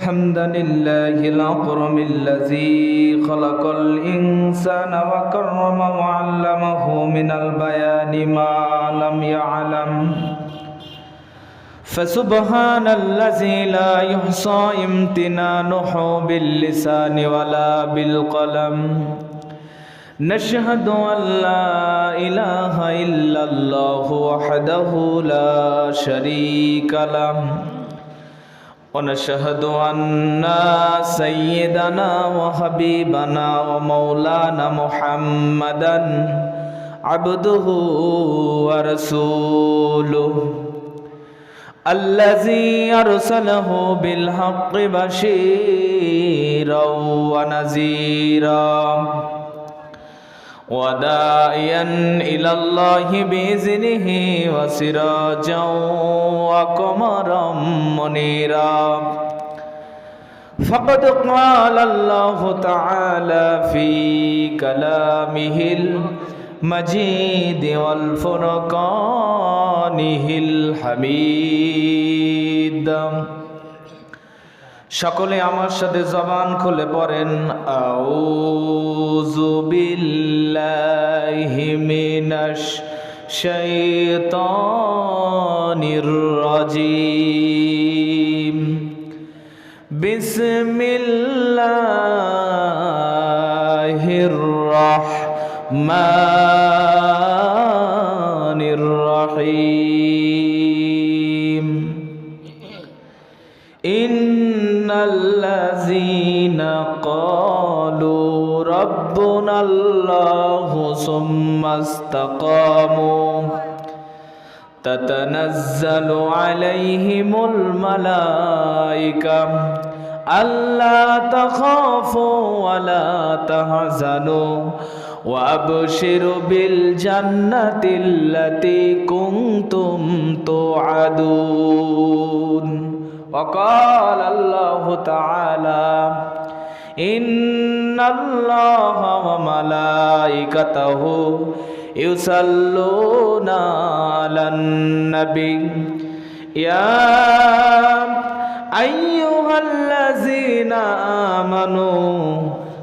حمدا لله الأكرم الذي خلق الإنسان وكرم وعلمه من البيان ما لم يعلم فسبحان الذي لا يحصى امتنانه باللسان ولا بالقلم نشهد أن لا إله إلا الله وحده لا شريك له ونشهد أن سيدنا وحبيبنا ومولانا محمدا عبده ورسوله الذي أرسله بالحق بشيرا ونذيرا وداعيا إلى الله بإذنه وسراجا وقمرا منيرا فقد قال الله تعالى في كلامه المجيد والفرقانه الحميد সকলে আমার সাথে জবান খুলে পড়েন আউযু বিল্লাহি মিনাশ শাইতানির রাজিম বিসমিল্লাহির রাহমানির রহিম الذين قالوا ربنا الله ثم استقاموا تتنزل عليهم الملائكة ألا تخافوا ولا تحزنوا وأبشروا بالجنة التي كنتم توعدون وقال الله تعالى إن الله وملائكته يصلون على النبي يا أيها الذين آمنوا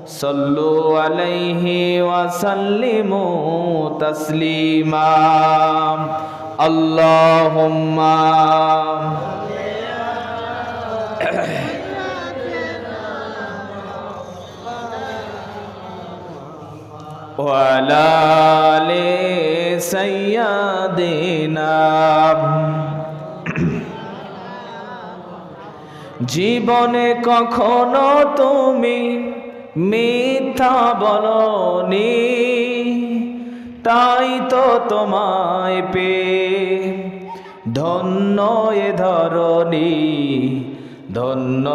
صلوا عليه وسلموا تسليما اللهم وعلى آل سيدنا জীবনে কখনো তুমি মিথ্যা বলনি তাই তো তোমায় পেয়ে ধন্য এ ধরণী ধন্য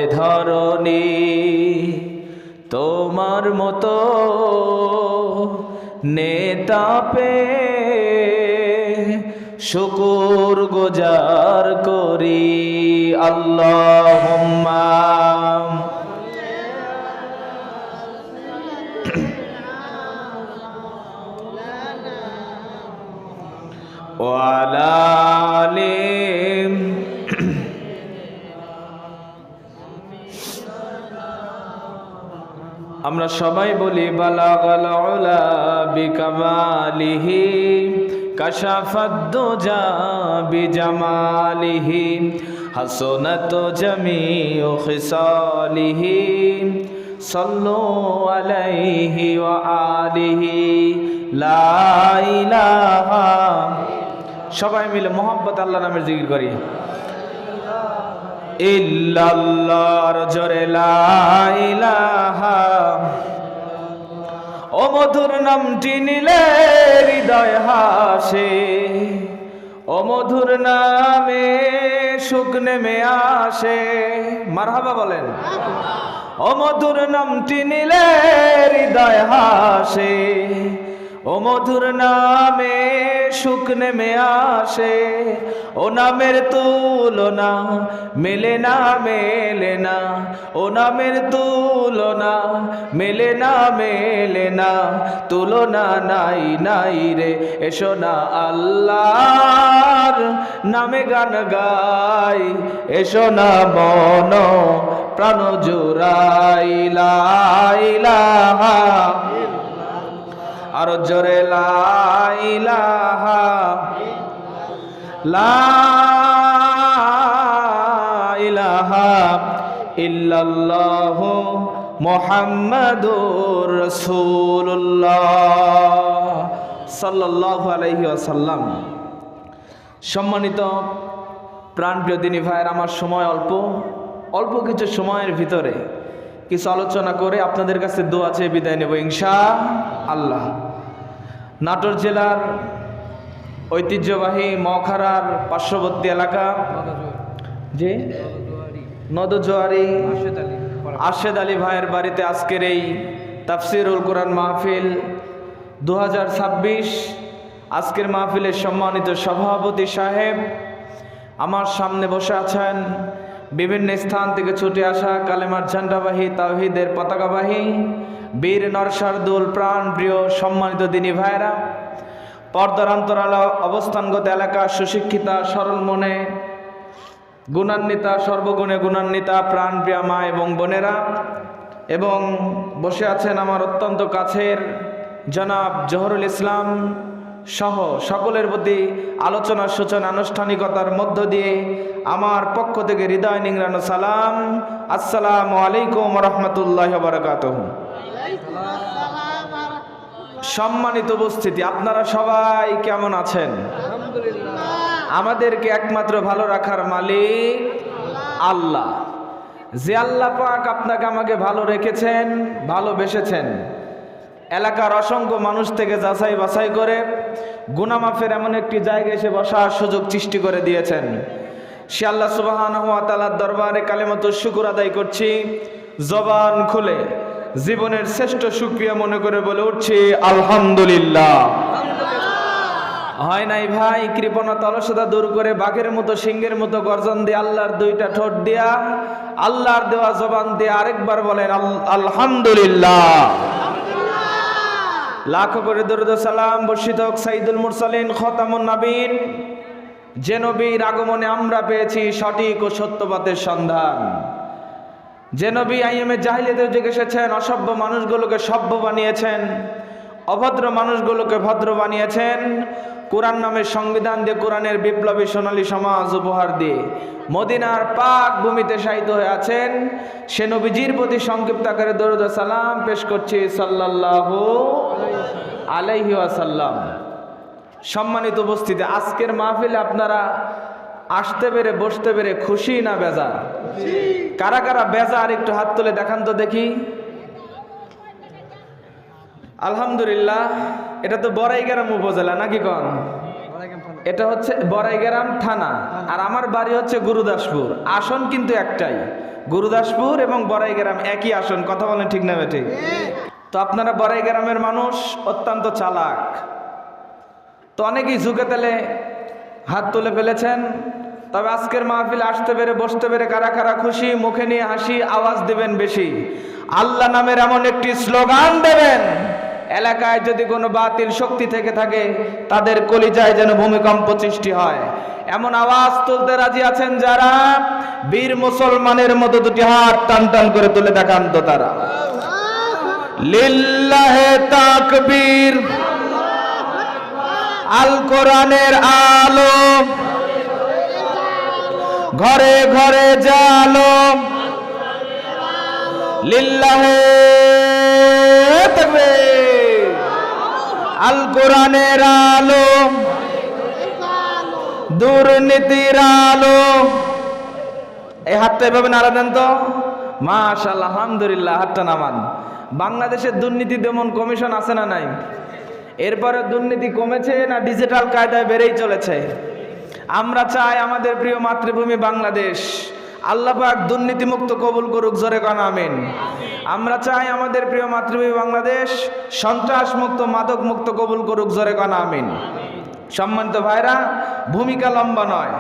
এ ধরণী তোমার মতো নেতা পেয়ে শুকর গুজার করি আল্লাহুম্মা ওয়া আলা আলি আমরা সবাই বলি বালাগাল উলা বিকামালিহি কাশাফাদ দুজা বিজামালিহি হাসনাত জামিউ খিসালিহি সাল্লু আলাইহি ওয়া আলিহি লা ইলাহা সবাই মিলে মোহাম্মদ আল্লাহ নামের জিকির করি ইল্লাল্লাহর জোরে লা ইলাহা ও মধুর নামটি নিলে হৃদয় হাসে ও মধুর নামে সুখ নেমে আসে মারহাবা বলেন ও মধুর নামটি নিলে হৃদয় হাসে ও মধুর নামে সুখ নেমে আসে ও নামের তুলনা মেলে না মেলে না ও নামের তুলনা মেলে না মেলে না তুলনা নাই নাই রে এসো না আল্লাহর নামে গান গাই এসো না মন প্রাণ জুড়াই লা ইলাহা, আর জোরে লা ইলাহা, লা ইলাহা ইল্লাল্লাহু মুহাম্মাদুর রাসূলুল্লাহ সাল্লাল্লাহু আলাইহি ওয়াসাল্লাম। সম্মানিত প্রাণপ্রিয় দিনী ভাইয়ের, আমার সময় অল্প কিছু সময়ের ভিতরে কিছু আলোচনা করে আপনাদের কাছে দোয়া চেয়ে বিদায় নেব ইনশাআল্লাহ। নাটোর জেলার ঐতিহ্যবাহী মওখারার পার্শ্ববর্তী এলাকা যে নদজোয়ারি আরশেদ আলী ভাইয়ের বাড়িতে আজকের এই তাফসিরুল কোরআন মাহফিল 2026। আজকের মাহফিলের সম্মানিত সভাপতি সাহেব, আমার সামনে বসে আছেন বিভিন্ন স্থান থেকে ছুটে আসা কালেমার ঝান্ডাবাহী তাওহীদের পতাকাবাহী বীর নরসারদুল প্রাণ প্রিয় সম্মানিত দিনী ভাইরা, পর্দার অন্তরালে অবস্থানগত এলাকা সুশিক্ষিতা সরল মনে গুণান্বিতা সর্বগুণে গুণান্বিতা প্রাণ প্রিয়া মা এবং বোনেরা, এবং বসে আছেন আমার অত্যন্ত কাছের জনাব জহরুল ইসলাম সহ সকলের প্রতি আলোচনার সূচনা আনুষ্ঠানিকতার মধ্য দিয়ে আমার পক্ষ থেকে হৃদয় নিংড়ানো সালাম, আসসালামু আলাইকুম রহমতুল্লাহ বারাকাতুহু। সম্মানিত উপস্থিতি, আপনারা সবাই কেমন আছেন? আমাদেরকে একমাত্র ভালো রাখার মালিক আল্লাহ। যে আল্লাহ পাক আপনাকে আমাকে ভালো রেখেছেন, ভালোবেসেছেন, এলাকার অসংখ্য মানুষ থেকে যাচাই বাছাই করে গুনাহ মাফের এমন একটি জায়গায় এসে বসার সুযোগ সৃষ্টি করে দিয়েছেন, সে আল্লাহ সুবহানাহু ওয়া তাআলার দরবারে কালেমাতুশ শুকর আদায় করছি। জবান খুলে জীবনের শ্রেষ্ঠ শুকরিয়া মনে করে বলে উঠছি আলহামদুলিল্লাহ। হয় নাই ভাই, কৃপণতা অলসতা দূর করে বাঘের মতো সিংহের মতো গর্জন দিয়ে আল্লাহর দুইটা ঠোঁট দিয়া আল্লাহর দেওয়া জবান দিয়ে আরেকবার বলেন আলহামদুলিল্লাহ। লাখো করে দরুদ সালাম বর্ষিত হোক সাইদুল মুরসালিন খতামুন নবীন, যে নবীর আগমনে আমরা পেয়েছি সঠিক ও সত্যপথের সন্ধান। যে নবী আইএমএ জাহিলিয়াতের যুগে এসেছেন, অসভ্য মানুষগুলোকে সভ্য বানিয়েছেন, অভদ্র মানুষগুলোকে ভদ্র বানিয়েছেন, কোরআন নামের সংবিধান দিয়ে কোরআনের বিপ্লবী সোনালী সমাজ উপহার দিয়ে মদিনার পাক ভূমিতে শায়িত হয়ে আছেন, সে নবীজির প্রতি সংক্ষিপ্ত আকারে দরুদ ও সালাম পেশ করছি সাল্লাল্লাহু আলাইহি ওয়াসাল্লাম। সম্মানিত উপস্থিতি, আজকের মাহফিলে আপনারা আসতে পেরে বসতে পেরে খুশি না বেজার? কারা কারা বেজার একটু হাত তুলে দেখান তো দেখি। আলহামদুলিল্লাহ। এটা তো বড়াইগ্রাম উপজেলা নাকি কন? এটা হচ্ছে বড়াইগ্রাম থানা, আর আমার বাড়ি হচ্ছে গুরুদাসপুর। আসন কিন্তু একটাই, গুরুদাসপুর এবং বড়াইগ্রাম একই আসন। কথা বলেন ঠিক না বেঠিক? তো আপনারা বড়াইগ্রামের মানুষ অত্যন্ত চালাক, তো অনেকেই ঝুঁকে তেলে হাত তুলে ফেলেছেন। তবে আজকের মাহফিলে আসতে পেরে বসতে পেরে কারা কারা খুশি? মুখে নিয়ে হাসি, আওয়াজ দেবেন বেশি। আল্লাহ নামের এমন একটি স্লোগান দেবেন, এলাকায় যদি কোনো বাতিল শক্তি থেকে থাকে তাদের কলিজায় যেন ভূমিকম্প সৃষ্টি হয়। এমন আওয়াজ তুলতে রাজি আছেন যারা? বীর মুসলমানের মতো দুটি হাত টান টান করে তুলে দেখান তো তারা। লিল্লাহে তাকবীর, আল কোরআনের আলো ঘরে ঘরে জালো, লিল্লাহে তাকবীর, আল কোরআনের আলো দুর্নীতির আলো। এই হাতটা এভাবে নাড়া দেন তো। মাশাআল্লাহ, আলহামদুলিল্লাহ। হাতটা নামান। বাংলাদেশের দুর্নীতি দমন কমিশন আছে না নাই? এরপরে দুর্নীতি কমেছে না ডিজিটাল কায়দায় বেড়েই চলেছে? আমরা চাই আমাদের প্রিয় মাতৃভূমি বাংলাদেশ আল্লাহ পাক দুর্নীতি মুক্ত কবুল করুক, জোরে কোন আমিন। আমরা চাই আমাদের প্রিয় মাতৃভূমি বাংলাদেশ সন্ত্রাস মুক্ত মাদক মুক্ত কবুল করুক, জোরে কোন আমিন। সম্মানিত ভাইরা, ভূমিকা লম্বা নয়,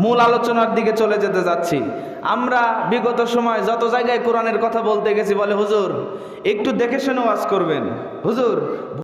মূল আলোচনার দিকে চলে যেতে যাচ্ছি। আমরা বিগত সময় যত জায়গায় কোরআনের কথা বলতে গেছি, বলে হুজুর একটু দেখে শুনে ওয়াজ করবেন, হুজুর